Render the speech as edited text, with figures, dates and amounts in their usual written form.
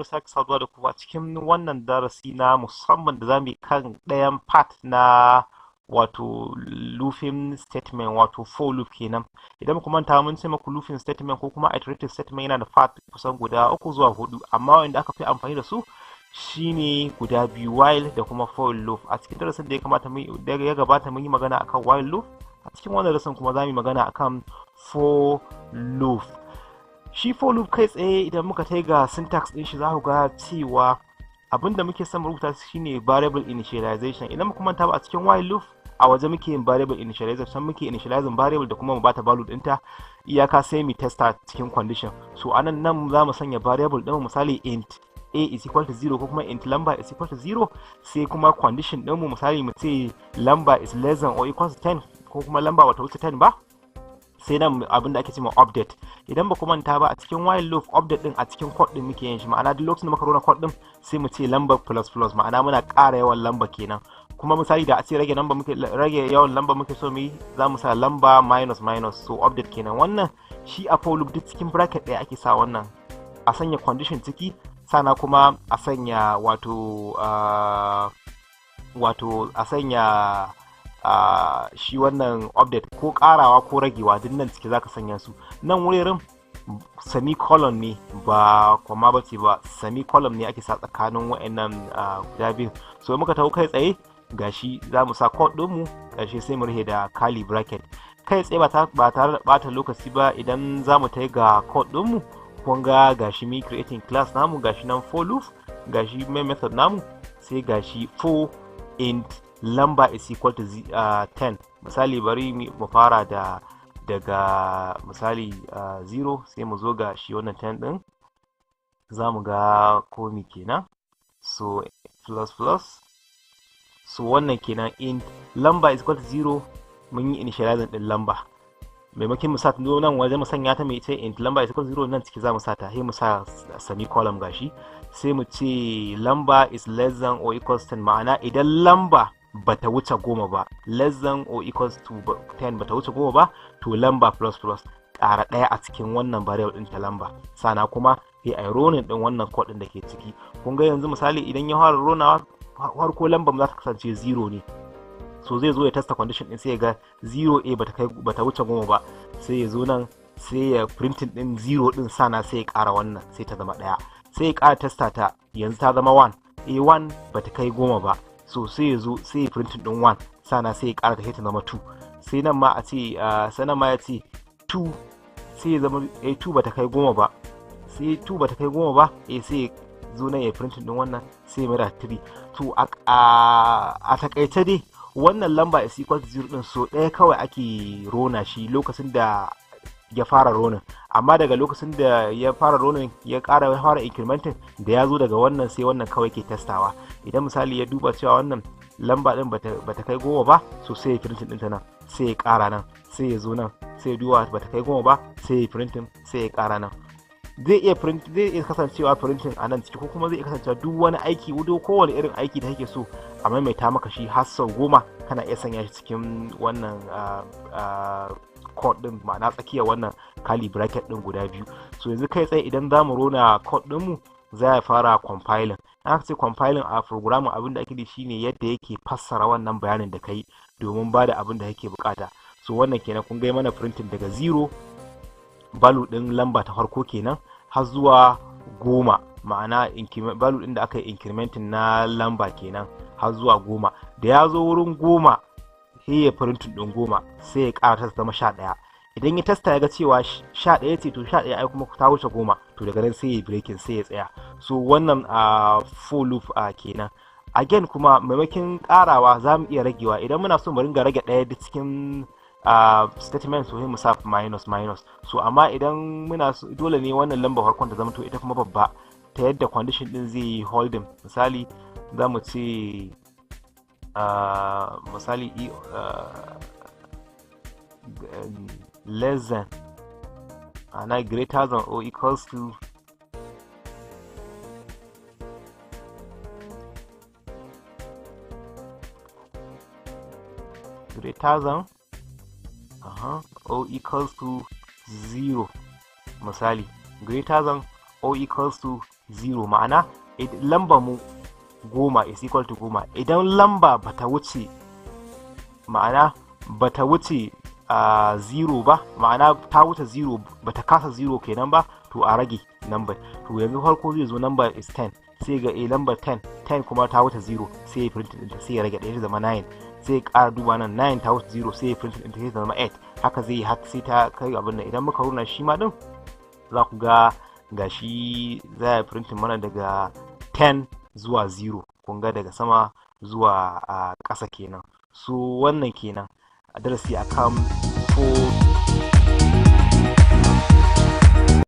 da sake saduwa da ku a cikin wannan darasi na musamman da zamu yi kan ɗayan part na wato looping statement, wato for loop kenan. Idan muku manta mun ce muku looping statement ko kuma iterative statement yana da part kusan guda 3 zuwa 4, amma wanda aka fi amfani da su shine guda biyu, while da kuma for loop. A cikin darasin da ya gabata mun yi magana akan while loop, a cikin wannan darasin kuma zamu yi magana akan for loop. Shi for loop kai tsaye idan muka kai ga syntax din shi za ku ga cewa abinda muke son rubuta shine variable initialization. Idan muka manta ba a cikin while loop a waje muke yin variable initialization, muke initializing variable da kuma mu bata value dinta, iyaka sai mu testa cikin condition. So anan nan za mu sanya variable din misali int a is equal to 0 ko kuma int lamba is equal to 0, sai kuma condition din mu misali mu ce lamba is less than or equal to 10 ko kuma lamba bata wuce 10 ba, sai nan abin da ake cewa update. Idan ba ku manta ba a cikin while loop update din a cikin code din muke yin shi, ma'ana duk lokacin da muka rona code din sai mu ce lamba plus plus, ma'ana muna ƙara yawan lamba kenan. Kuma misali da a ce rage yawan lamba muke so mu yi, za mu sa lamba minus minus, so update kenan. Wannan shi a for loop duk cikin bracket ɗaya ake sa wannan, a sanya condition ciki, sana kuma a sanya wato a sanya shi wannan update ko karawa ko ragewa duk nan ciki zaka sanya su. Nan wurin semicolon ne ba comma bace ba, semicolon ne ake sa tsakanin wayannan guda biyu. So muka tawo kai tsaye gashi za mu sa code din mu, gashi sai mu rihe da curly bracket. Kai tsaye ba tare da bata lokaci ba, idan za mu tai ga code din mu, kun ga gashi mi creating class namu, gashi nan for loop, gashi main method namu, sai gashi for int lamba is equal to 10. Misali bari mu fara daga misali 0, sai mu zo ga shi wannan 10 din, za mu ga komi kenan, so plus plus, so wannan kenan int lamba is equal to 0, mun yi initializing din lamba. Maimakon mu sa nan waje mu sanya ta mai ce int lamba is equal to 0, nan ciki za mu sa ta, sai mu sa semicolon gashi, sai mu ce lamba is less than or equals to 10, ma'ana idan lamba bata wuce 10 ba, less than or equals to 10 bata wuce 10 ba, to lamba plus plus ƙara ɗaya a cikin wannan variable ɗin ta lamba. Sana kuma sai a ronin ɗin wannan code ɗin da ke ciki. Kun ga yanzu misali idan ya fara ronawa, farko lambar za ta kasance 0 ne, so zai zo ya testa condition ɗin sai ya ga 0a bata wuce 10 ba, sai ya zo nan sai ya printing ɗin 0 ɗin, sana sai ya ƙara wannan sai ta zama 1, sai ya ƙara testa ta, yanzu ta zama 1, a1 bata kai 10 ba, so sai ya zo sai ya printing din 1, sana sai ya ƙara ta zama 2, sai nan ma a ce sanan ma ya ce 2, sai ya zama 2 bata kai 10 ba, sai 2 bata kai 10 ba, sai ya zo nan ya printing din wannan, sai ya mira 3. To a takaice dai wannan lamba is equal to 0 din so ɗaya kawai ake rona shi lokacin da ya fara ronin, amma daga lokacin da ya fara ronin ya fara incrementing, da ya zo daga wannan sai wannan kawai ke testawa. Idan misali ya duba cewa wannan lamba din bata kai 10 ba, so sai ya printing din ta nan, sai ya ƙara nan, sai ya zo nan, sai ya duba bata kai 10 ba, sai ya printing, sai ya ƙara nan. Zai iya kasancewa printing a nan ciki, ko kuma zai iya kasancewa duk wani aiki, kowane irin aiki da kake so a maimaita maka shi har sau 10, kana iya sanya shi cikin wannan code din, ma'ana tsakiyar wannan curly bracket din guda biyu. So yanzu kai tsaye idan zamu rona code din mu, za ya fara compiling. Aka ce compiling a programming abin da ake yi shine yadda yake fassara wannan bayanin da kai domin bada abin da kake bukata. So wannan kenan kun ga mana printing daga 0 value din lamba ta farko kenan har zuwa 10, ma'ana value din da aka yi incrementing na lamba kenan har zuwa 10. Da ya zo wurin 10 sai ya printing din 10, sai ya ƙara ta zama 11. Idan ya testa ya ga cewa 11 ce, to 11 ai kuma ta wuce 10, to daga nan sai ya breaking, sai ya tsaya. So wannan for loop kenan. Again kuma maimakon ƙarawa za mu iya ragewa. Idan muna so mu ringa rage ɗaya duk cikin statement, so mu sa minus minus. So amma idan muna so dole ne wannan lamba farkon ta zama to ita kuma babba, ta yadda condition din zai holding. Misali za mu ce misali less than, ana greater than or equals to greater than or equals to 0, misali greater than or equals to 0 ma'ana lambar mu 10 is equal to 10. Idan lamba bata wuce ma'ana bata wuce 0 ba, ma'ana ta wuce 0 bata kasa 0 kenan ba, to a rage number. To yanzu farko zai zo number is 10, sai ga number 10 kuma ta wuce 0, sai ya print ɗinta sai ya rage ɗaya ta zama 9, sai ya ƙara duba nan 9 ta wuce 0 sai ya print ɗinta sai ta zama 8. haka zai yi har sai ta kai abin nan. Idan muka runa shi ma din za ku ga gashi za ya printin mana daga 10 zuwa 0, kun ga daga sama zuwa ƙasa kenan. So wannan kenan a darasi akan 4